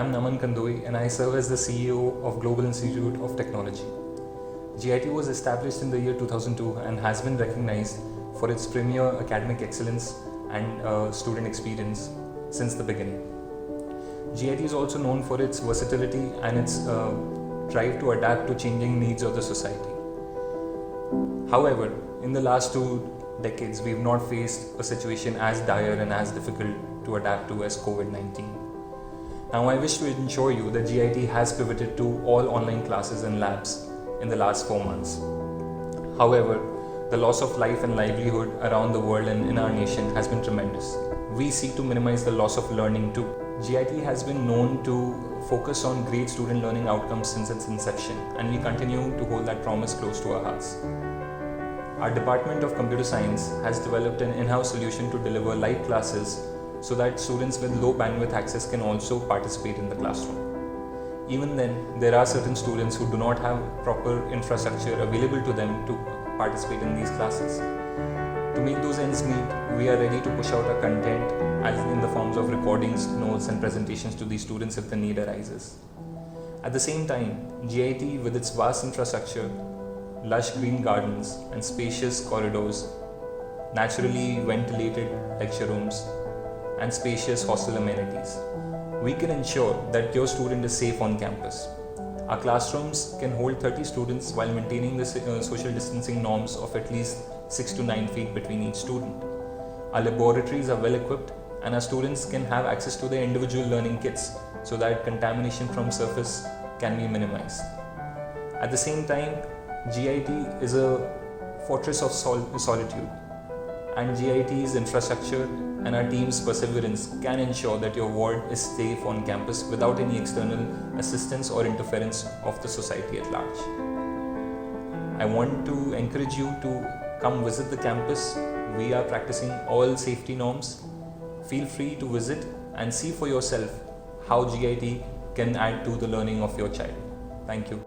I'm Naman Kandoi and I serve as the CEO of Global Institute of Technology. GIT was established in the year 2002 and has been recognized for its premier academic excellence and student experience since the beginning. GIT is also known for its versatility and its drive to adapt to changing needs of the society. However, in the last 2 decades, we have not faced a situation as dire and as difficult to adapt to as COVID-19. Now, I wish to assure you that GIT has pivoted to all online classes and labs in the last 4 months. However, the loss of life and livelihood around the world and in our nation has been tremendous. We seek to minimize the loss of learning too. GIT has been known to focus on great student learning outcomes since its inception, and we continue to hold that promise close to our hearts. Our Department of Computer Science has developed an in-house solution to deliver live classes so that students with low bandwidth access can also participate in the classroom. Even then, there are certain students who do not have proper infrastructure available to them to participate in these classes. To make those ends meet, we are ready to push out our content as in the forms of recordings, notes and presentations to these students if the need arises. At the same time, GIT with its vast infrastructure, lush green gardens and spacious corridors, naturally ventilated lecture rooms and spacious hostel amenities, we can ensure that your student is safe on campus. Our classrooms can hold 30 students while maintaining the social distancing norms of at least 6 to 9 feet between each student. Our laboratories are well equipped and our students can have access to their individual learning kits so that contamination from surface can be minimized. At the same time, GIT is a fortress of solitude, and GIT's infrastructure and our team's perseverance can ensure that your ward is safe on campus without any external assistance or interference of the society at large. I want to encourage you to come visit the campus. We are practicing all safety norms. Feel free to visit and see for yourself how GIT can add to the learning of your child. Thank you.